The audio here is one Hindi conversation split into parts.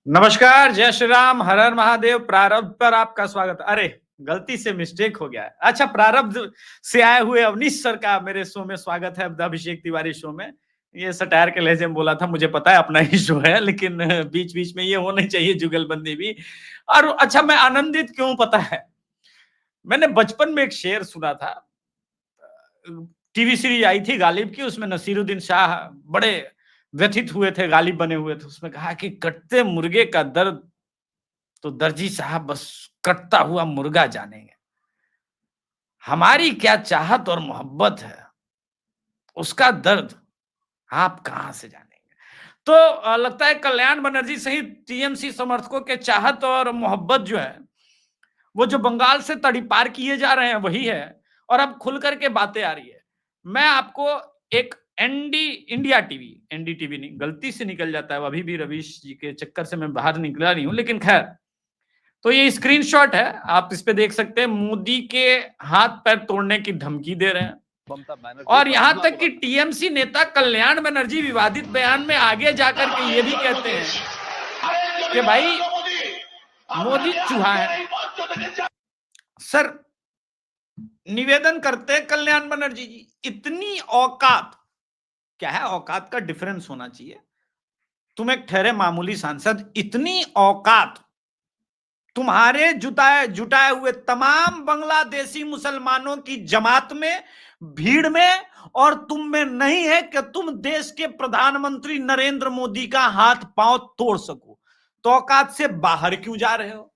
नमस्कार, जय श्री राम, हर हर महादेव। प्रारब्ध पर आपका स्वागत। अरे गलती से मिस्टेक हो गया है। अच्छा, प्रारब्ध से आए हुए अवनीश सर का मेरे शो में स्वागत है, अभिषेक तिवारी शो में। ये सटायर के लहजे में बोला था, मुझे पता है अपना ही शो है, लेकिन बीच बीच में ये होनी चाहिए जुगलबंदी भी। और अच्छा, मैं आनंदित क्यों पता है? मैंने बचपन में एक शेर सुना था। टीवी सीरीज आई थी गालिब की, उसमें नसीरुद्दीन शाह बड़े व्यथित हुए थे, गालिब बने हुए थे। उसमें कहा कि कटते मुर्गे का दर्द तो दर्जी साहब बस कटता हुआ मुर्गा जानेंगे। हमारी क्या चाहत और मोहब्बत है, उसका दर्द आप कहां से जानेंगे। तो लगता है कल्याण बनर्जी सहित टीएमसी समर्थकों के चाहत और मोहब्बत जो है, वो जो बंगाल से तड़ीपार किए जा रहे हैं वही है। और अब खुल करके बातें आ रही है। मैं आपको एक एनडीटीवी नहीं, गलती से निकल जाता है, अभी भी रवीश जी के चक्कर से मैं बाहर निकला नहीं हूं, लेकिन खैर। तो ये स्क्रीनशॉट है, आप इस पे देख सकते हैं। मोदी के हाथ पैर तोड़ने की धमकी दे रहे हैं, और यहां तक कि टीएमसी नेता कल्याण बनर्जी विवादित बयान में आगे जाकर के ये भी कहते हैं कि भाई मोदी चूहा है। सर, निवेदन करते हैं कल्याण बनर्जी जी, इतनी औकात क्या है? औकात का डिफरेंस होना चाहिए। तुम एक ठहरे मामूली सांसद, इतनी औकात तुम्हारे जुटाए हुए तमाम बांग्लादेशी मुसलमानों की जमात में, भीड़ में, और तुम में नहीं है कि तुम देश के प्रधानमंत्री नरेंद्र मोदी का हाथ पांव तोड़ सको। तो औकात से बाहर क्यों जा रहे हो?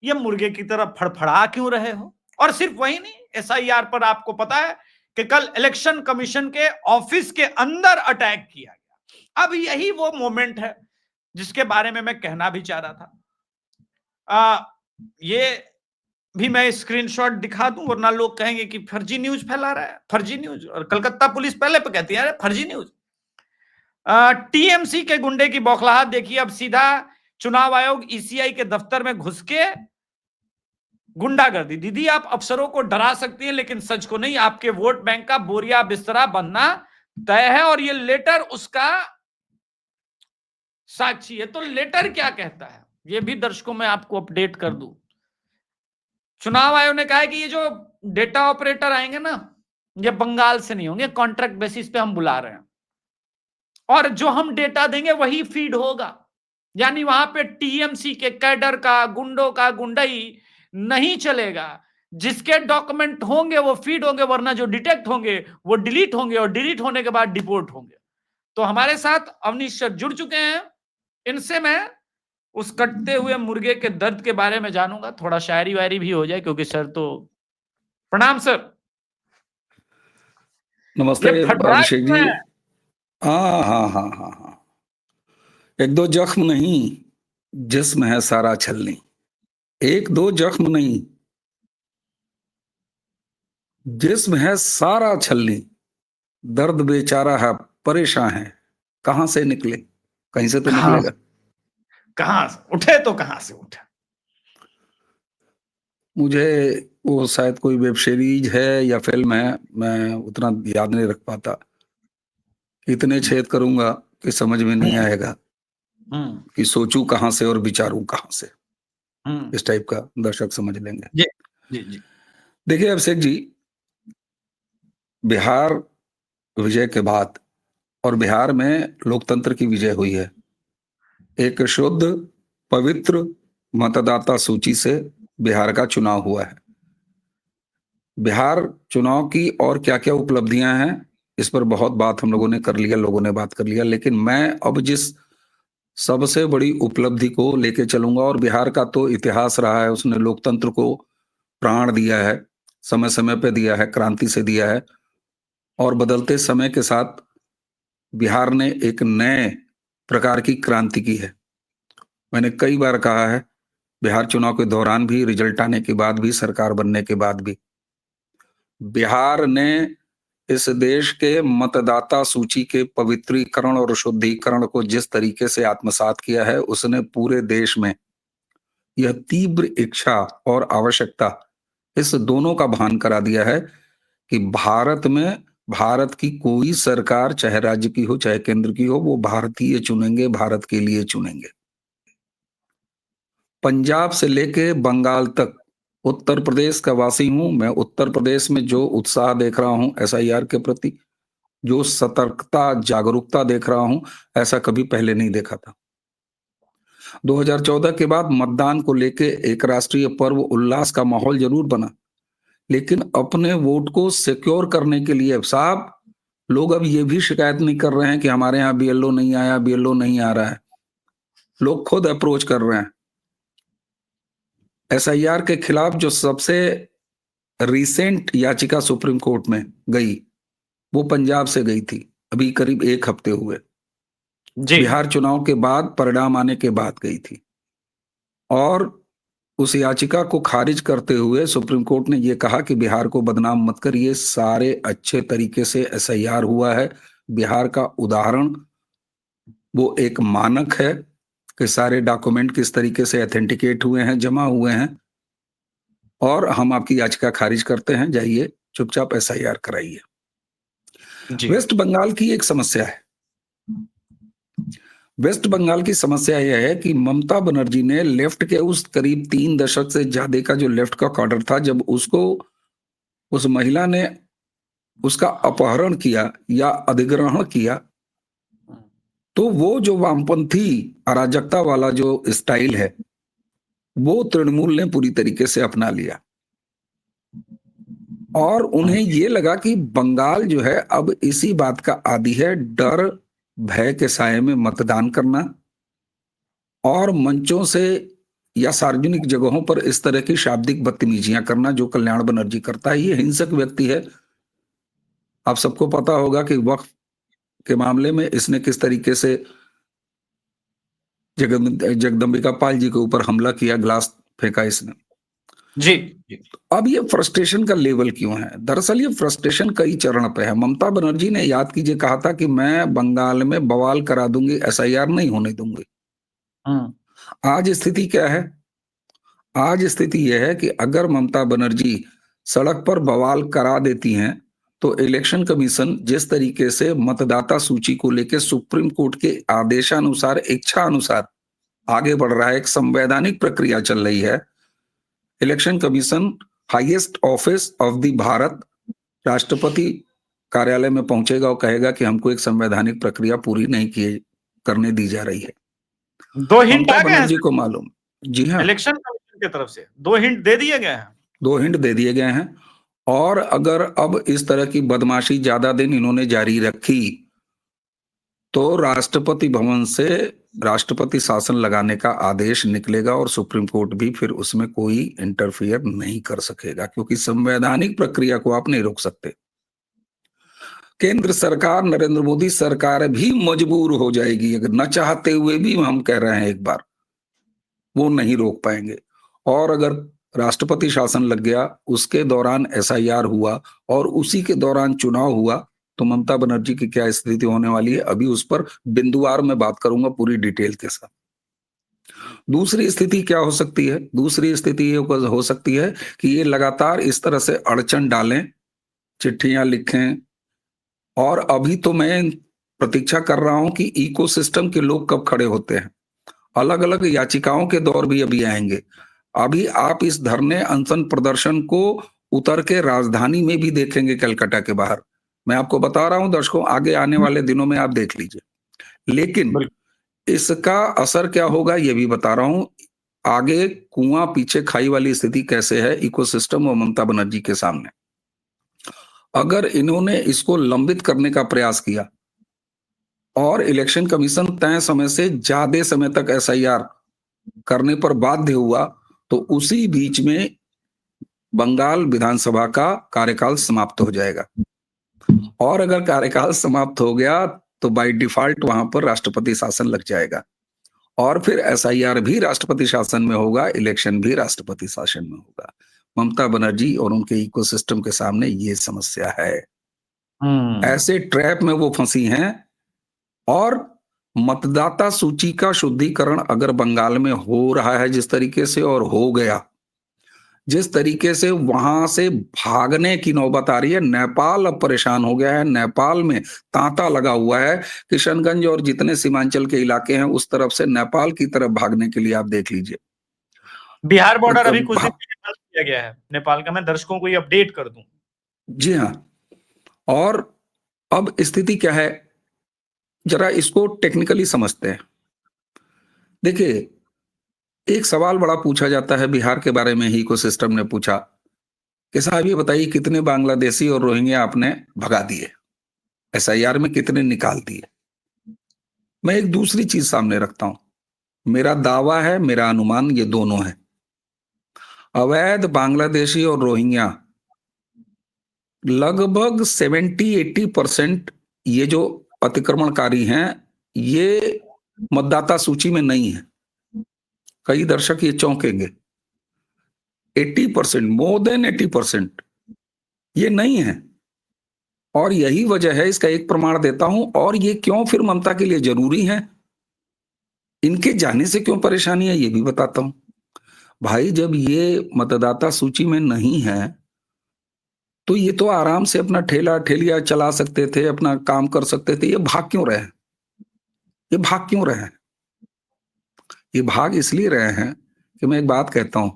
ये मुर्गे की तरह फड़फड़ा क्यों रहे हो? और सिर्फ वही नहीं, एसआईआर पर आपको पता है कि कल इलेक्शन कमीशन के ऑफिस के अंदर अटैक किया गया। अब यही वो मोमेंट है जिसके बारे में मैं कहना भी चाह रहा था। ये भी मैं स्क्रीनशॉट दिखा दूं, वरना लोग कहेंगे कि फर्जी न्यूज फैला रहा है, फर्जी न्यूज। और कलकत्ता पुलिस पहले पे कहती है अरे फर्जी न्यूज। टीएमसी के गुंडे की बौखलाहट देखिए। अब सीधा चुनाव आयोग ईसीआई के दफ्तर में घुस के गुंडागर्दी। दीदी, आप अफसरों को डरा सकती हैं, लेकिन सच को नहीं। आपके वोट बैंक का बोरिया बिस्तरा बनना तय है, और ये लेटर उसका साक्षी है। तो लेटर क्या कहता है, ये भी दर्शकों में आपको अपडेट कर दूं। चुनाव आयोग ने कहा है कि ये जो डेटा ऑपरेटर आएंगे ना, ये बंगाल से नहीं होंगे, कॉन्ट्रैक्ट बेसिस पे हम बुला रहे हैं, और जो हम डेटा देंगे वही फीड होगा। यानी वहां पे टीएमसी के कैडर का, गुंडों का गुंडई नहीं चलेगा। जिसके डॉक्यूमेंट होंगे वो फीड होंगे, वरना जो डिटेक्ट होंगे वो डिलीट होंगे, और डिलीट होने के बाद डिपोर्ट होंगे। तो हमारे साथ अवनीश सर जुड़ चुके हैं, इनसे मैं उस कटते हुए मुर्गे के दर्द के बारे में जानूंगा। थोड़ा शायरी वायरी भी हो जाए, क्योंकि सर तो। प्रणाम सर। नमस्ते ये फटफड़ा अभिषेक जी। हाँ हाँ हाँ हाँ हाँ, एक दो जख्म नहीं, जिस्म है सारा छलनी। एक दो जख्म नहीं, जिस्म है सारा छलनी। दर्द बेचारा है, परेशान है, कहां से निकले? कहीं से तो निकलेगा। कहां से उठे तो कहां से उठे? मुझे वो शायद कोई वेब सीरीज है या फिल्म है, मैं उतना याद नहीं रख पाता। इतने छेद करूंगा कि समझ में नहीं आएगा कि सोचूं कहां से और विचारूं कहां से। इस टाइप का दर्शक समझ लेंगे। जी जी जी। देखिए अभिषेक जी, बिहार विजय के बाद और बिहार में लोकतंत्र की विजय हुई है। एक शुद्ध पवित्र मतदाता सूची से बिहार का चुनाव हुआ है। बिहार चुनाव की और क्या क्या उपलब्धियां हैं, इस पर बहुत बात हम लोगों ने कर लिया, लोगों ने बात कर लिया। लेकिन मैं अब जिस सबसे बड़ी उपलब्धि को लेके चलूंगा, और बिहार का तो इतिहास रहा है, उसने लोकतंत्र को प्राण दिया है, समय समय पे दिया है, क्रांति से दिया है। और बदलते समय के साथ बिहार ने एक नए प्रकार की क्रांति की है। मैंने कई बार कहा है, बिहार चुनाव के दौरान भी, रिजल्ट आने के बाद भी, सरकार बनने के बाद भी, बिहार ने इस देश के मतदाता सूची के पवित्रीकरण और शुद्धिकरण को जिस तरीके से आत्मसात किया है, उसने पूरे देश में यह तीव्र इच्छा और आवश्यकता, इस दोनों का भान करा दिया है कि भारत में, भारत की कोई सरकार, चाहे राज्य की हो चाहे केंद्र की हो, वो भारतीय चुनेंगे, भारत के लिए चुनेंगे। पंजाब से लेके बंगाल तक उत्तर प्रदेश का वासी हूं मैं। उत्तर प्रदेश में जो उत्साह देख रहा हूं एसआईआर के प्रति, जो सतर्कता जागरूकता देख रहा हूं, ऐसा कभी पहले नहीं देखा था। 2014 के बाद मतदान को लेके एक राष्ट्रीय पर्व उल्लास का माहौल जरूर बना, लेकिन अपने वोट को सिक्योर करने के लिए साहब लोग अब ये भी शिकायत नहीं कर रहे हैं कि हमारे यहाँ बीएलओ नहीं आया, बीएलओ नहीं आ रहा है। लोग खुद अप्रोच कर रहे हैं। एसआईआर के खिलाफ जो सबसे रिसेंट याचिका सुप्रीम कोर्ट में गई, वो पंजाब से गई थी, अभी करीब 1 हफ्ते हुए। जी बिहार चुनाव के बाद परिणाम आने के बाद गई थी, और उस याचिका को खारिज करते हुए सुप्रीम कोर्ट ने यह कहा कि बिहार को बदनाम मत करिए, सारे अच्छे तरीके से एसआईआर हुआ है। बिहार का उदाहरण वो एक मानक है कि सारे डॉक्यूमेंट किस तरीके से ऑथेंटिकेट हुए हैं, जमा हुए हैं, और हम आपकी याचिका खारिज करते हैं, जाइए चुपचाप एसआईआर कराइए। जी वेस्ट बंगाल की एक समस्या है। वेस्ट बंगाल की समस्या यह है कि ममता बनर्जी ने लेफ्ट के उस करीब 3 दशक से ज्यादा का जो लेफ्ट का कॉर्डर था, जब उसको उस महिला ने उसका अपहरण किया या अधिग्रहण किया, तो वो जो वामपंथी अराजकता वाला जो स्टाइल है, वो तृणमूल ने पूरी तरीके से अपना लिया, और उन्हें ये लगा कि बंगाल जो है अब इसी बात का आदी है, डर भय के साये में मतदान करना और मंचों से या सार्वजनिक जगहों पर इस तरह की शाब्दिक बदतमीजियां करना, जो कल्याण बनर्जी करता है। ये हिंसक व्यक्ति है। आप सबको पता होगा कि वक्फ के मामले में इसने किस तरीके से जगदम्बिका पाल जी के ऊपर हमला किया, ग्लास फेंका इसने। जी अब ये फ्रस्ट्रेशन का लेवल क्यों है? दरअसल ये फ्रस्ट्रेशन कई चरण पे है। ममता बनर्जी ने, याद कीजिए, कहा था कि मैं बंगाल में बवाल करा दूंगी, एसआईआर नहीं होने दूंगी। आज स्थिति क्या है? आज स्थिति यह है कि अगर ममता बनर्जी सड़क पर बवाल करा देती हैं, तो इलेक्शन कमीशन जिस तरीके से मतदाता सूची को लेकर सुप्रीम कोर्ट के आदेशानुसार, इच्छा अनुसार आगे बढ़ रहा है, एक संवैधानिक प्रक्रिया चल रही है। Election commission highest office of the Bharat, राष्ट्रपति कार्यालय में पहुंचेगा और कहेगा कि हमको एक संवैधानिक प्रक्रिया पूरी नहीं किए करने दी जा रही है। 2 हिंट ममता आ गए बनर्जी हैं को मालूम। जी हाँ, इलेक्शन कमीशन की तरफ से 2 हिंट दे दिए गए हैं। 2 हिंट दे दिए गए हैं, और अगर अब इस तरह की बदमाशी ज्यादा दिन इन्होंने जारी रखी, तो राष्ट्रपति भवन से राष्ट्रपति शासन लगाने का आदेश निकलेगा, और सुप्रीम कोर्ट भी फिर उसमें कोई इंटरफियर नहीं कर सकेगा, क्योंकि संवैधानिक प्रक्रिया को आप नहीं रोक सकते। केंद्र सरकार, नरेंद्र मोदी सरकार भी मजबूर हो जाएगी, अगर न चाहते हुए भी, हम कह रहे हैं एक बार, वो नहीं रोक पाएंगे। और अगर राष्ट्रपति शासन लग गया, उसके दौरान एसआईआर हुआ और उसी के दौरान चुनाव हुआ, तो ममता बनर्जी की क्या स्थिति होने वाली है, अभी उस पर बिंदुवार में बात करूंगा पूरी डिटेल के साथ। दूसरी स्थिति क्या हो सकती है? दूसरी स्थिति ये हो सकती है कि ये लगातार इस तरह से अड़चन डालें, चिट्ठियां लिखें, और अभी तो मैं प्रतीक्षा कर रहा हूं कि इकोसिस्टम के लोग कब खड़े होते हैं। अलग अलग याचिकाओं के दौर भी अभी आएंगे। अभी आप इस धरने अनशन प्रदर्शन को उतर के राजधानी में भी देखेंगे, कलकत्ता के बाहर। मैं आपको बता रहा हूं दर्शकों, आगे आने वाले दिनों में आप देख लीजिए। लेकिन इसका असर क्या होगा ये भी बता रहा हूं। आगे कुआं पीछे खाई वाली स्थिति कैसे है इकोसिस्टम और ममता बनर्जी के सामने। अगर इन्होंने इसको लंबित करने का प्रयास किया और इलेक्शन कमीशन तय समय से ज्यादा समय तक एसआईआर करने पर बाध्य हुआ, तो उसी बीच में बंगाल विधानसभा का कार्यकाल समाप्त हो जाएगा, और अगर कार्यकाल समाप्त हो गया तो बाय डिफॉल्ट वहां पर राष्ट्रपति शासन लग जाएगा, और फिर एसआईआर भी राष्ट्रपति शासन में होगा, इलेक्शन भी राष्ट्रपति शासन में होगा। ममता बनर्जी और उनके इकोसिस्टम के सामने ये समस्या है। ऐसे ट्रैप में वो फंसी हैं, और मतदाता सूची का शुद्धिकरण अगर बंगाल में हो रहा है जिस तरीके से, और हो गया जिस तरीके से, वहां से भागने की नौबत आ रही है। नेपाल अब परेशान हो गया है, नेपाल में तांता लगा हुआ है। किशनगंज और जितने सीमांचल के इलाके हैं उस तरफ से नेपाल की तरफ भागने के लिए आप देख लीजिए। बिहार बॉर्डर अभी कुछ दिन भा- पहले बंद किया गया है नेपाल का। मैं दर्शकों को ये अपडेट कर दूं। जी हाँ। और अब स्थिति क्या है, जरा इसको टेक्निकली समझते हैं। देखिए, एक सवाल बड़ा पूछा जाता है बिहार के बारे में ही, इकोसिस्टम ने पूछा कि साहब ये बताइए कितने बांग्लादेशी और रोहिंग्या आपने भगा दिए, एसआईआर में कितने निकाल दिए। मैं एक दूसरी चीज सामने रखता हूं। मेरा दावा है, मेरा अनुमान, ये दोनों है। अवैध बांग्लादेशी और रोहिंग्या लगभग 70-80% ये जो अतिक्रमणकारी हैं, ये मतदाता सूची में नहीं है। कई दर्शक ये चौंकेंगे। 80%, मोर देन 80% ये नहीं है। और यही वजह है, इसका एक प्रमाण देता हूं। और ये क्यों फिर ममता के लिए जरूरी है, इनके जाने से क्यों परेशानी है, ये भी बताता हूं। भाई, जब ये मतदाता सूची में नहीं है तो ये तो आराम से अपना ठेला ठेलिया चला सकते थे, अपना काम कर सकते थे। ये भाग क्यों रहे हैं? ये भाग क्यों रहे हैं? ये भाग इसलिए रहे हैं कि मैं एक बात कहता हूं।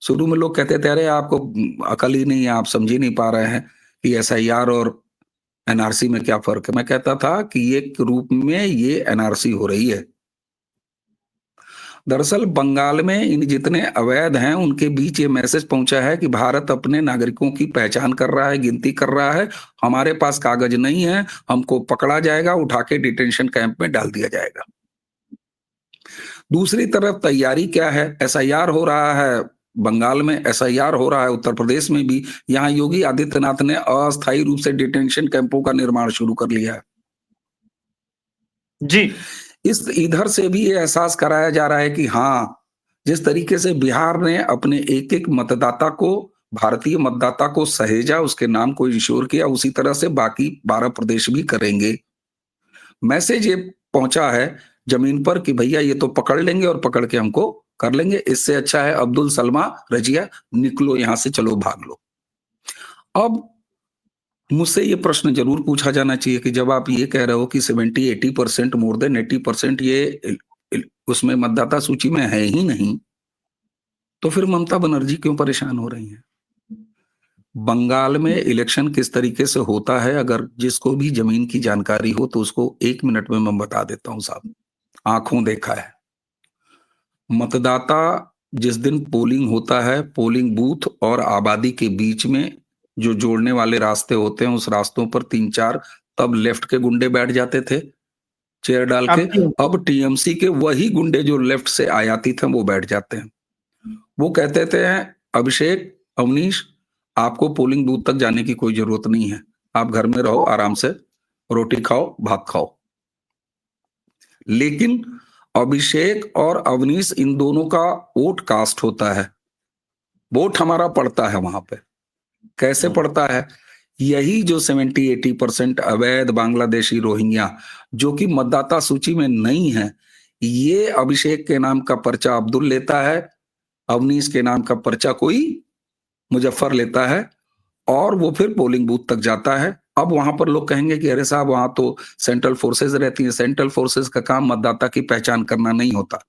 शुरू में लोग कहते थे अरे आपको अकल ही नहीं है, आप समझ ही नहीं पा रहे हैं कि एसआईआर और एनआरसी में क्या फर्क है। मैं कहता था कि एक रूप में ये एनआरसी हो रही है। दरअसल बंगाल में इन जितने अवैध हैं उनके बीच ये मैसेज पहुंचा है कि भारत अपने नागरिकों की पहचान कर रहा है, गिनती कर रहा है। हमारे पास कागज नहीं है, हमको पकड़ा जाएगा, उठा के डिटेंशन कैंप में डाल दिया जाएगा। दूसरी तरफ तैयारी क्या है? एसआईआर हो रहा है बंगाल में, एसआईआर हो रहा है उत्तर प्रदेश में भी। यहां योगी आदित्यनाथ ने अस्थायी रूप से डिटेंशन कैंपों का निर्माण शुरू कर लिया है। जी, इस इधर से भी ये एहसास कराया जा रहा है कि हाँ, जिस तरीके से बिहार ने अपने एक एक मतदाता को, भारतीय मतदाता को सहेजा, उसके नाम को इंश्योर किया, उसी तरह से बाकी 12 प्रदेश भी करेंगे। मैसेज ये पहुंचा है जमीन पर कि भैया ये तो पकड़ लेंगे और पकड़ के हमको कर लेंगे। इससे अच्छा है अब्दुल सलमा रजिया, निकलो यहां से, चलो भाग लो। अब मुझसे ये प्रश्न जरूर पूछा जाना चाहिए कि जब आप ये कह रहे हो कि 70-80%, मोर देन 80% ये उसमें मतदाता सूची में है ही नहीं, तो फिर ममता बनर्जी क्यों परेशान हो रही हैं? बंगाल में इलेक्शन किस तरीके से होता है, अगर जिसको भी जमीन की जानकारी हो तो उसको 1 मिनट में मैं बता देता हूं साहब। आंखों देखा है। मतदाता जिस दिन पोलिंग होता है, पोलिंग बूथ और आबादी के बीच में जो जोड़ने वाले रास्ते होते हैं, उस रास्तों पर 3-4 तब लेफ्ट के गुंडे बैठ जाते थे चेयर डाल के। अब क्यों? अब टीएमसी के वही गुंडे जो लेफ्ट से आयाती थे वो बैठ जाते हैं। वो कहते थे अभिषेक, अवनीश, आपको पोलिंग बूथ तक जाने की कोई जरूरत नहीं है, आप घर में रहो, आराम से रोटी खाओ, भात खाओ। लेकिन अभिषेक और अवनीश, इन दोनों का वोट कास्ट होता है, वोट हमारा पड़ता है वहां पे। कैसे पड़ता है? यही जो 70-80% अवैध बांग्लादेशी रोहिंग्या जो कि मतदाता सूची में नहीं है, ये अभिषेक के नाम का पर्चा अब्दुल लेता है, अवनीश के नाम का पर्चा कोई मुजफ्फर लेता है, और वो फिर पोलिंग बूथ तक जाता है। अब वहां पर लोग कहेंगे कि अरे साहब वहां तो सेंट्रल फोर्सेज रहती हैं। सेंट्रल फोर्सेज का काम मतदाता की पहचान करना नहीं होता।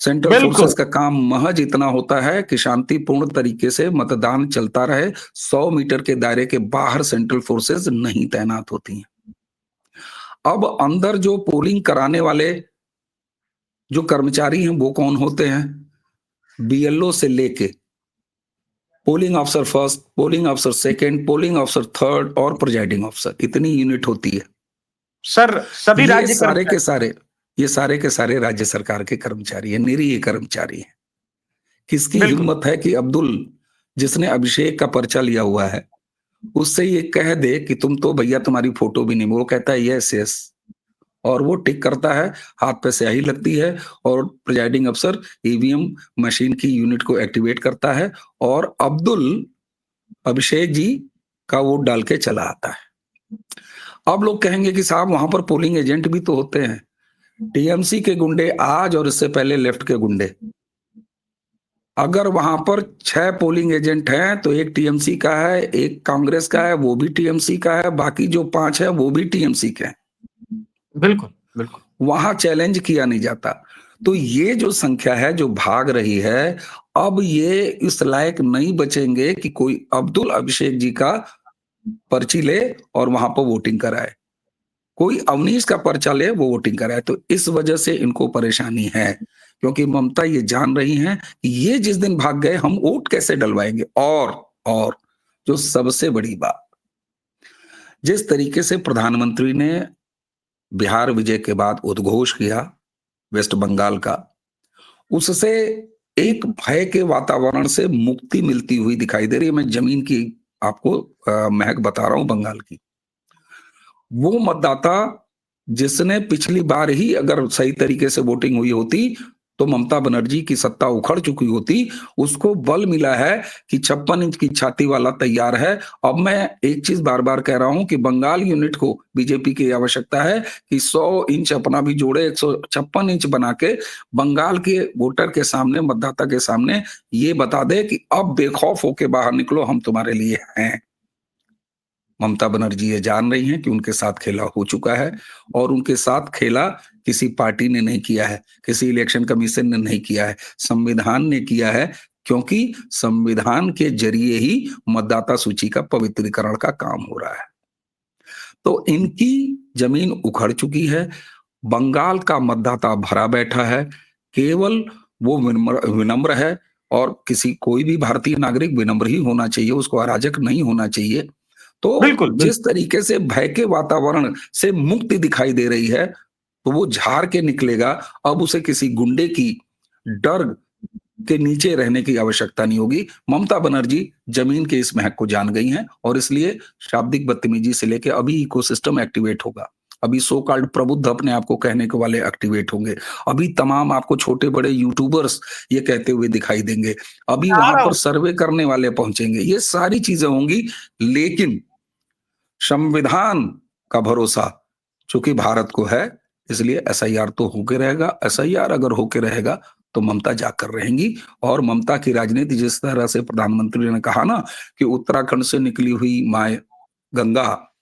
सेंट्रल बिल्कुल। फोर्सेस का काम महज इतना होता है कि शांतिपूर्ण तरीके से मतदान चलता रहे। 100 मीटर के दायरे के बाहर सेंट्रल फोर्सेस नहीं तैनात होती हैं। अब अंदर जो पोलिंग कराने वाले जो कर्मचारी हैं वो कौन होते हैं? बीएलओ से लेके polling officer first, polling officer second, polling officer third और प्रिजाइडिंग ऑफिसर, इतनी यूनिट होती है। सर, सभी ये राज्य सारे के कर्मचारी। सारे ये सारे के सारे राज्य सरकार के कर्मचारी हैं, निरीह कर्मचारी हैं। किसकी बिल्कुल। हिम्मत है कि अब्दुल, जिसने अभिषेक का पर्चा लिया हुआ है, उससे ये कह दे कि तुम तो भैया तुम्हारी फोटो भी नहीं। वो कहता है यस यस, और वो टिक करता है, हाथ पे स्याही लगती है, और प्रिजाइडिंग अफसर ईवीएम मशीन की यूनिट को एक्टिवेट करता है, और अब्दुल अभिषेक जी का वोट डाल के चला आता है। अब लोग कहेंगे कि साहब वहां पर पोलिंग एजेंट भी तो होते हैं। टीएमसी के गुंडे आज और इससे पहले लेफ्ट के गुंडे, अगर वहां पर 6 पोलिंग एजेंट हैं तो एक टीएमसी का है, एक कांग्रेस का है, वो भी टीएमसी का है, बाकी जो 5 है वो भी टीएमसी के हैं। बिल्कुल, बिल्कुल। वहां चैलेंज किया नहीं जाता। तो ये जो संख्या है जो भाग रही है, अब ये इस लायक नहीं बचेंगे कि कोई अब्दुल अभिषेक जी का पर्ची ले और वहां पर वोटिंग कराए, कोई अवनीश का पर्चा ले वो वोटिंग कराए। तो इस वजह से इनको परेशानी है, क्योंकि ममता ये जान रही हैं कि ये जिस दिन भाग गए हम वोट कैसे डलवाएंगे। और जो सबसे बड़ी बात, जिस तरीके से प्रधानमंत्री ने बिहार विजय के बाद उद्घोष किया वेस्ट बंगाल का, उससे एक भय के वातावरण से मुक्ति मिलती हुई दिखाई दे रही है। मैं जमीन की आपको महक बता रहा हूं बंगाल की। वो मतदाता जिसने पिछली बार ही अगर सही तरीके से वोटिंग हुई होती तो ममता बनर्जी की सत्ता उखड़ चुकी होती, उसको बल मिला है कि 56 इंच की छाती वाला तैयार है। अब मैं एक चीज बार बार कह रहा हूं कि बंगाल यूनिट को बीजेपी की आवश्यकता है कि 100 इंच अपना भी जोड़े, 156 इंच बना के बंगाल के वोटर के सामने, मतदाता के सामने ये बता दे कि अब बेखौफ होके बाहर निकलो, हम तुम्हारे लिए हैं। ममता बनर्जी ये जान रही हैं कि उनके साथ खेला हो चुका है, और उनके साथ खेला किसी पार्टी ने नहीं किया है, किसी इलेक्शन कमीशन ने नहीं किया है, संविधान ने किया है, क्योंकि संविधान के जरिए ही मतदाता सूची का पवित्रीकरण का काम हो रहा है। तो इनकी जमीन उखड़ चुकी है, बंगाल का मतदाता भरा बैठा है, केवल वो विनम्र है, और किसी कोई भी भारतीय नागरिक विनम्र ही होना चाहिए, उसको अराजक नहीं होना चाहिए। तो बिल्कुल, जिस तरीके से भय के वातावरण से मुक्ति दिखाई दे रही है, तो वो झाड़ के निकलेगा। अब उसे किसी गुंडे की डर के नीचे रहने की आवश्यकता नहीं होगी। ममता बनर्जी जमीन के इस महक को जान गई हैं, और इसलिए शाब्दिक बदतमीजी से लेके अभी इकोसिस्टम एक्टिवेट होगा। अभी सो कॉल्ड प्रबुद्ध अपने आप को कहने के वाले एक्टिवेट होंगे। अभी तमाम आपको छोटे बड़े यूट्यूबर्स ये कहते हुए दिखाई देंगे। अभी मैं आ वहां रहा पर हूँ। सर्वे करने वाले पहुंचेंगे। ये सारी चीजें होंगी, लेकिन संविधान का भरोसा चूंकि भारत को है, इसलिए एसआईआर तो होके रहेगा। एसआईआर अगर होके रहेगा तो ममता जाकर रहेंगी। और ममता की राजनीति, जिस तरह से प्रधानमंत्री ने कहा ना कि उत्तराखंड से निकली हुई माए गंगा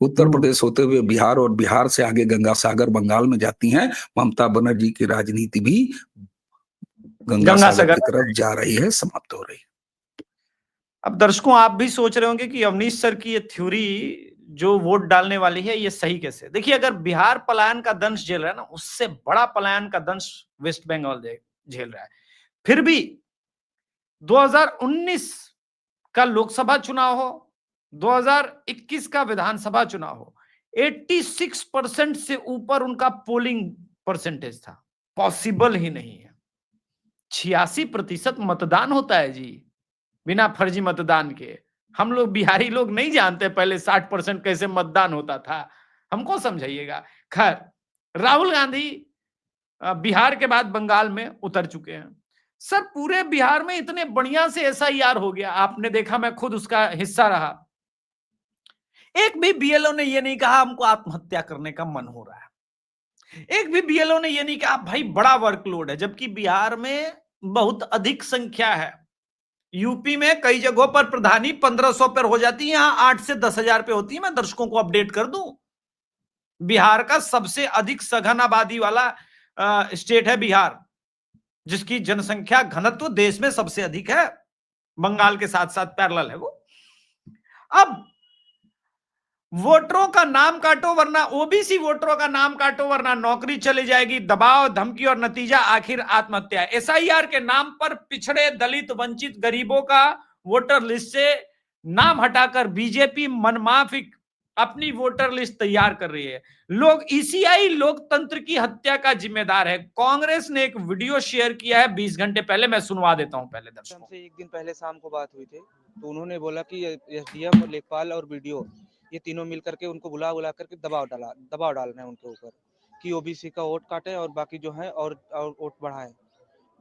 उत्तर प्रदेश होते हुए बिहार, और बिहार से आगे गंगा सागर बंगाल में जाती हैं, ममता बनर्जी की राजनीति भी गंगा गंगा सागर सागर की में तरफ जाएगी। जा रही है, समाप्त हो रही है। अब दर्शकों, आप भी सोच रहे होंगे कि अवनीश सर की ये थ्योरी जो वोट डालने वाली है ये सही कैसे। देखिए, अगर बिहार पलायन का दंश झेल रहा है ना, उससे बड़ा पलायन का दंश वेस्ट बंगाल झेल रहा है। फिर भी 2019 का लोकसभा चुनाव हो, 2021 का विधानसभा चुनाव हो, 86% से ऊपर उनका पोलिंग परसेंटेज था। पॉसिबल ही नहीं है। 86% मतदान होता है जी, बिना फर्जी मतदान के। हम लोग बिहारी लोग नहीं जानते पहले 60% कैसे मतदान होता था। हमको समझाइएगा। खैर, राहुल गांधी बिहार के बाद बंगाल में उतर चुके हैं। सर, पूरे बिहार में इतने बढ़िया से एसआईआर हो गया, आपने देखा, मैं खुद उसका हिस्सा रहा। एक भी बीएलओ ने ये नहीं कहा हमको आत्महत्या करने का मन हो रहा है। एक भी बीएलओ ने ये नहीं कहा भाई बड़ा वर्कलोड है, जबकि बिहार में बहुत अधिक संख्या है। यूपी में कई जगहों पर प्रधानी 1500 पर हो जाती है, यहां 8 से 10,000 पे होती है। मैं दर्शकों को अपडेट कर दूं, बिहार का सबसे अधिक सघन आबादी वाला स्टेट है बिहार, जिसकी जनसंख्या घनत्व देश में सबसे अधिक है, बंगाल के साथ साथ पैरेलल है वो। अब वोटरों का नाम काटो वरना ओबीसी वोटरों का नाम काटो वरना नौकरी चली जाएगी, दबाव धमकी और नतीजा आखिर आत्महत्या। एसआईआर के नाम पर पिछड़े दलित वंचित गरीबों का वोटर लिस्ट से नाम हटाकर बीजेपी मनमाफिक अपनी वोटर लिस्ट तैयार कर रही है। लोग ईसीआई लोकतंत्र की हत्या का जिम्मेदार है। कांग्रेस ने एक वीडियो शेयर किया है 20 घंटे पहले, मैं सुनवा देता हूं पहले दर्शकों। हमसे एक दिन पहले शाम को बात हुई थी, तो उन्होंने बोला कि एसडीएम और लेखपाल और बीडीओ ये तीनों मिल करके उनको बुला करके दबाव डालना है उनके ऊपर कि ओबीसी का वोट काटे और बाकी जो है और वोट बढ़ाए।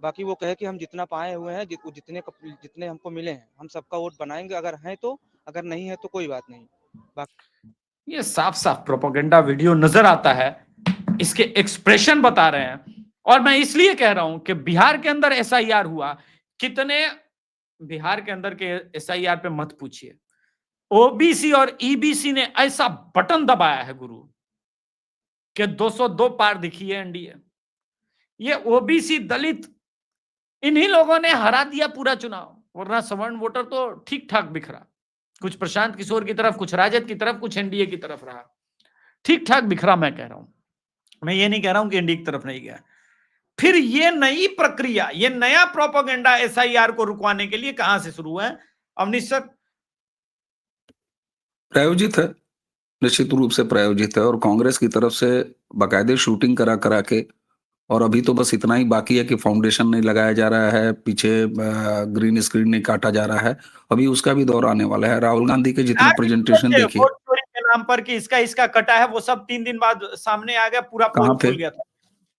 बाकी वो कहे कि हम जितना पाए हुए हैं जितने हमको मिले हैं हम सबका वोट बनाएंगे, अगर है तो, अगर नहीं है तो कोई बात नहीं। ये साफ साफ प्रोपेगेंडा वीडियो नजर आता है, इसके एक्सप्रेशन बता रहे हैं। और मैं इसलिए कह रहा हूं कि बिहार के अंदर एसआईआर हुआ, कितने बिहार के अंदर के एसआईआर पे मत पूछिए। ओबीसी और ईबीसी ने ऐसा बटन दबाया है गुरु कि 202 पार दिखी है एनडीए। ये ओबीसी दलित इन्हीं लोगों ने हरा दिया पूरा चुनाव, वरना सवर्ण वोटर तो ठीक ठाक बिखरा, कुछ प्रशांत किशोर की तरफ, कुछ राजद की तरफ, कुछ एनडीए की तरफ रहा, ठीक ठाक बिखरा। मैं कह रहा हूं, मैं ये नहीं कह रहा हूं कि एनडीए की तरफ नहीं गया। फिर ये नई प्रक्रिया, ये नया प्रोपेगेंडा एसआईआर को रुकवाने के लिए कहां से शुरू है अवनीश सर? प्रायोजित है, निश्चित रूप से प्रायोजित है, और कांग्रेस की तरफ से बाकायदे शूटिंग करा करा के, और अभी तो बस इतना ही बाकी है कि फाउंडेशन नहीं लगाया जा रहा है, पीछे ग्रीन स्क्रीन नहीं काटा जा रहा है, अभी उसका भी दौर आने वाला है। राहुल गांधी के जितने प्रेजेंटेशन देखिए, वोट चोरी के नाम पर कि इसका कटा है, वो सब 3 दिन बाद सामने आ गया, पूरा पोल कहाँ थे, खुल गया था।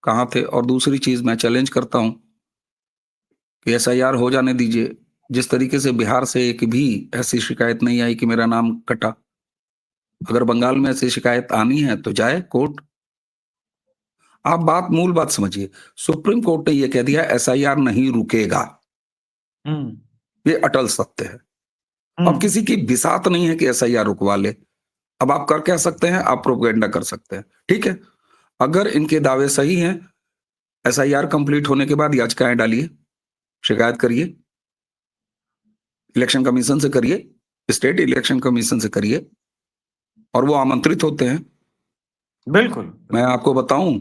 कहाँ थे? और दूसरी चीज मैं चैलेंज करता हूं कि एसआईआर हो जाने दीजिए। जिस तरीके से बिहार से एक भी ऐसी शिकायत नहीं आई कि मेरा नाम कटा, अगर बंगाल में ऐसी शिकायत आनी है तो जाए कोर्ट। आप मूल बात समझिए, सुप्रीम कोर्ट ने यह कह दिया एसआईआर नहीं रुकेगा, ये अटल सत्य है। अब किसी की बिसात नहीं है कि एसआईआर रुकवा ले। अब आप कर क्या सकते हैं? आप प्रोपेगेंडा कर सकते हैं, ठीक है। अगर इनके दावे सही हैं, एसआईआर कंप्लीट होने के बाद याचिकाएं डालिए, शिकायत करिए, इलेक्शन कमीशन से करिए, स्टेट इलेक्शन कमीशन से करिए, और वो आमंत्रित होते हैं। बिल्कुल। मैं आपको बताऊं,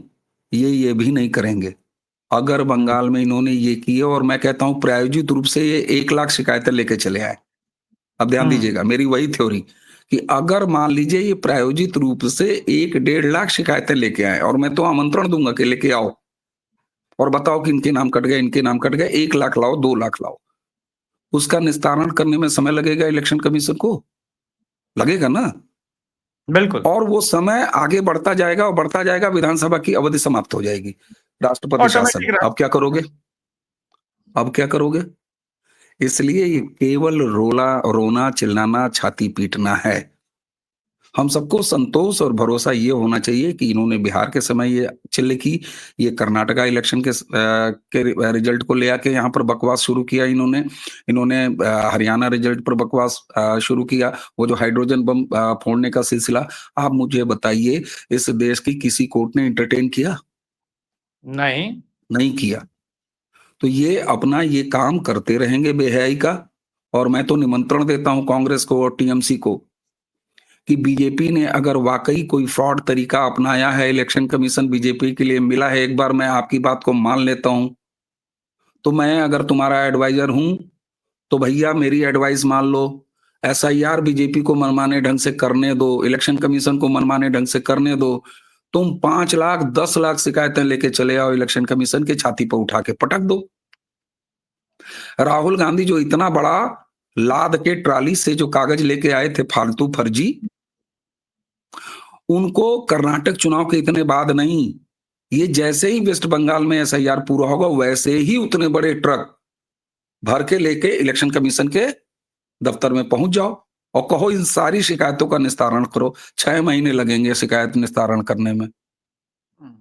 ये भी नहीं करेंगे। अगर बंगाल में इन्होंने ये किया, और मैं कहता हूं प्रायोजित रूप से ये 1 लाख शिकायतें लेके चले आए। अब ध्यान दीजिएगा, मेरी वही थ्योरी कि अगर मान लीजिए ये प्रायोजित रूप से 1-1.5 लाख शिकायतें लेके आए, और मैं तो आमंत्रण दूंगा कि लेके आओ और बताओ कि इनके नाम कट गए, इनके नाम कट गए, 1 लाख लाओ, 2 लाख लाओ, उसका निस्तारण करने में समय लगेगा इलेक्शन कमीशन को, लगेगा ना? बिल्कुल। और वो समय आगे बढ़ता जाएगा और बढ़ता जाएगा, विधानसभा की अवधि समाप्त हो जाएगी, राष्ट्रपति शासन। अब क्या करोगे? अब क्या करोगे? इसलिए ये केवल रोना चिल्लाना, छाती पीटना है। हम सबको संतोष और भरोसा ये होना चाहिए कि इन्होंने बिहार के समय ये चिल्ले की, ये कर्नाटका इलेक्शन के रिजल्ट को ले आके यहाँ पर बकवास शुरू किया इन्होंने हरियाणा रिजल्ट पर बकवास शुरू किया, वो जो हाइड्रोजन बम फोड़ने का सिलसिला। आप मुझे बताइए, इस देश की किसी कोर्ट ने इंटरटेन किया? नहीं किया। तो ये अपना ये काम करते रहेंगे बेहयाई का। और मैं तो निमंत्रण देता हूं कांग्रेस को और टीएमसी को कि बीजेपी ने अगर वाकई कोई फ्रॉड तरीका अपनाया है, इलेक्शन कमीशन बीजेपी के लिए मिला है, एक बार मैं आपकी बात को मान लेता हूं, तो मैं अगर तुम्हारा एडवाइजर हूं तो भैया मेरी एडवाइस मान लो, एसआईआर बीजेपी को मनमाने ढंग से करने दो, इलेक्शन कमीशन को मनमाने ढंग से करने दो। तुम 5 लाख 10 लाख शिकायतें लेके चले आओ, इलेक्शन कमीशन के छाती पर उठा के पटक दो। राहुल गांधी जो इतना बड़ा लाद के ट्राली से जो कागज लेके आए थे फालतू फर्जी, उनको कर्नाटक चुनाव के इतने बाद नहीं, ये जैसे ही वेस्ट बंगाल में एसआईआर पूरा होगा वैसे ही उतने बड़े ट्रक भर के लेके इलेक्शन कमीशन के दफ्तर में पहुंच जाओ और कहो इन सारी शिकायतों का निस्तारण करो। 6 महीने लगेंगे शिकायत निस्तारण करने में,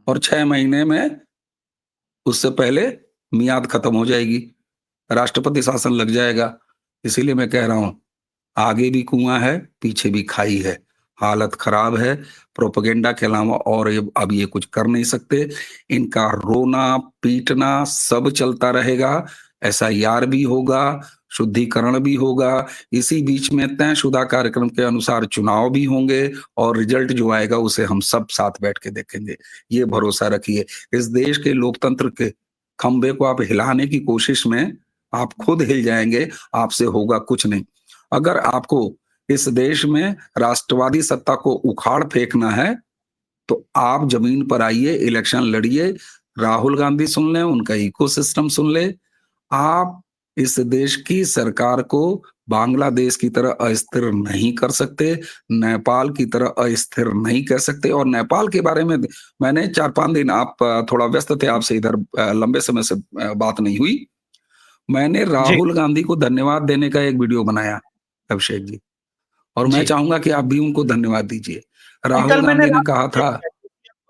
और 6 महीने में उससे पहले मियाद खत्म हो जाएगी, राष्ट्रपति शासन लग जाएगा। इसीलिए मैं कह रहा हूं, आगे भी कुआं है, पीछे भी खाई है, हालत खराब है। प्रोपेगेंडा के अलावा और अब ये कुछ कर नहीं सकते। इनका रोना पीटना सब चलता रहेगा, एसआईआर भी होगा, शुद्धिकरण भी होगा, इसी बीच में तयशुदा कार्यक्रम के अनुसार चुनाव भी होंगे, और रिजल्ट जो आएगा उसे हम सब साथ बैठ के देखेंगे। ये भरोसा रखिए, इस देश के लोकतंत्र के खंबे को आप हिलाने की कोशिश में आप खुद हिल जाएंगे, आपसे होगा कुछ नहीं। अगर आपको इस देश में राष्ट्रवादी सत्ता को उखाड़ फेंकना है तो आप जमीन पर आइए, इलेक्शन लड़िए, राहुल गांधी सुन लें, उनका इकोसिस्टम सुन ले। आप इस देश की सरकार को बांग्लादेश की तरह अस्थिर नहीं कर सकते, नेपाल की तरह अस्थिर नहीं कर सकते। और नेपाल के बारे में मैंने 4-5 दिन, आप थोड़ा व्यस्त थे, आपसे इधर लंबे समय से बात नहीं हुई, मैंने राहुल गांधी को धन्यवाद देने का एक वीडियो बनाया अभिषेक जी, और मैं चाहूंगा कि आप भी उनको धन्यवाद दीजिए। राहुल गांधी ने कहा था,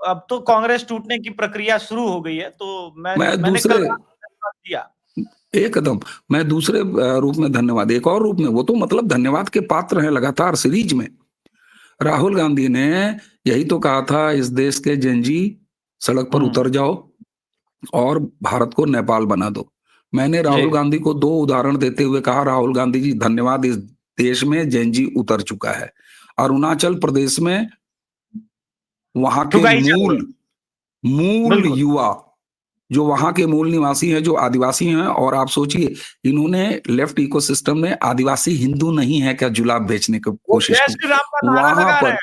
अब तो कांग्रेस टूटने की प्रक्रिया शुरू हो गई है, तो मैंने दूसरे दिया एकदम, मैं दूसरे रूप में धन्यवाद, एक और रूप में, वो तो मतलब धन्यवाद के पात्र हैं लगातार सीरीज में। राहुल गांधी ने यही तो कहा था, इस देश के जेनजी सड़क पर उतर जाओ, और भारत को नेपाल बना दो। मैंने राहुल गांधी को 2 उदाहरण देते हुए कहा, राहुल गांधी जी धन्यवाद, इस देश में जेन जी उतर चुका है। अरुणाचल प्रदेश में वहां के ठुकाई चल रही है। मूल बिल्कुल। युवा जो वहां के मूल निवासी हैं, जो आदिवासी हैं, और आप सोचिए इन्होंने लेफ्ट इकोसिस्टम में आदिवासी हिंदू नहीं है क्या जुलाब बेचने की वो कोशिश जय की। श्री राम का नारा लगा रहे हैं।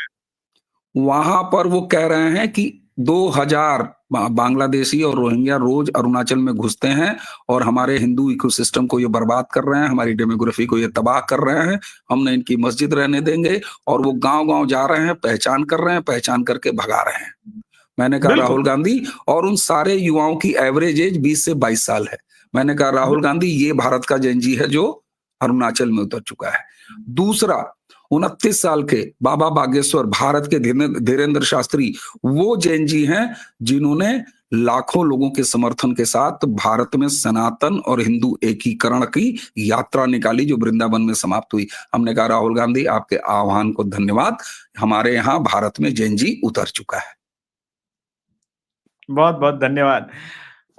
वहां पर वो कह रहे हैं कि 2000 बांग्लादेशी और रोहिंग्या रोज अरुणाचल में घुसते हैं और हमारे हिंदू इकोसिस्टम को ये बर्बाद कर रहे हैं, हमारी डेमोग्राफी को ये तबाह कर रहे हैं, हम न इनकी मस्जिद रहने देंगे। और वो गांव-गांव जा रहे हैं, पहचान कर रहे हैं, पहचान करके भगा रहे हैं। मैंने कहा बिल्कुल। राहुल गांधी, और उन सारे युवाओं की एवरेज एज 20 से 22 साल है। मैंने कहा राहुल गांधी, ये भारत का जेन जी है जो अरुणाचल में उतर चुका है। दूसरा, 29 साल के बाबा बागेश्वर, भारत के धीरेन्द्र शास्त्री, वो जैन जी हैं जिन्होंने लाखों लोगों के समर्थन के साथ भारत में सनातन और हिंदू एकीकरण की यात्रा निकाली, जो वृंदावन में समाप्त हुई। हमने कहा राहुल गांधी, आपके आह्वान को धन्यवाद, हमारे यहाँ भारत में जैन जी उतर चुका है। बहुत बहुत धन्यवाद।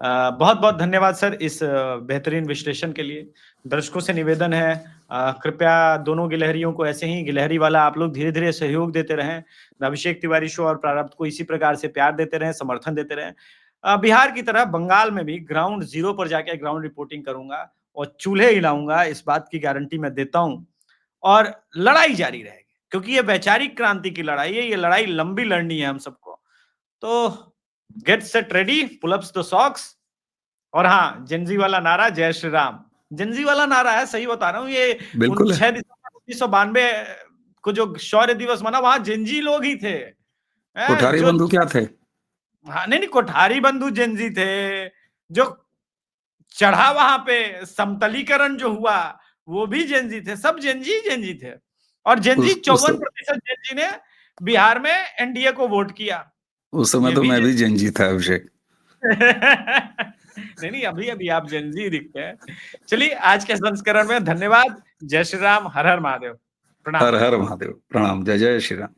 बहुत बहुत धन्यवाद सर इस बेहतरीन विश्लेषण के लिए। दर्शकों से निवेदन है, कृपया दोनों गिलहरियों को ऐसे ही गिलहरी वाला आप लोग धीरे धीरे सहयोग देते रहें। अभिषेक तिवारी शो और प्रारब्ध को इसी प्रकार से प्यार देते रहें, समर्थन देते रहें। बिहार की तरह बंगाल में भी ग्राउंड जीरो पर जाके ग्राउंड रिपोर्टिंग करूंगा और चूल्हे हिलाऊंगा, इस बात की गारंटी मैं देता हूं। और लड़ाई जारी रहेगी, क्योंकि ये वैचारिक क्रांति की लड़ाई है, ये लड़ाई लंबी लड़नी है हम सबको। तो get set ready, pull ups the socks. और हाँ, जेनजी वाला नारा जय श्री राम, जेनजी वाला नारा है, सही बता रहा हूँ। ये 6 दिसंबर 1992 को जो शौर्य दिवस मना, वहां जेनजी लोग ही थे। कोठारी बंधु क्या थे? हाँ, नहीं, कोठारी बंधु जेनजी थे। जो चढ़ा वहां पे समतलीकरण जो हुआ, वो भी जेनजी थे। सब जेनजी थे। और जेनजी 54% जेनजी ने बिहार में एनडीए को वोट किया। उस समय तो मैं भी जेनजी था अभिषेक। नहीं, अभी आप जेनजी दिखते हैं। चलिए, आज के संस्करण में धन्यवाद। जय श्री राम, हर हर महादेव, प्रणाम। हर हर महादेव, प्रणाम, जय जय श्री राम।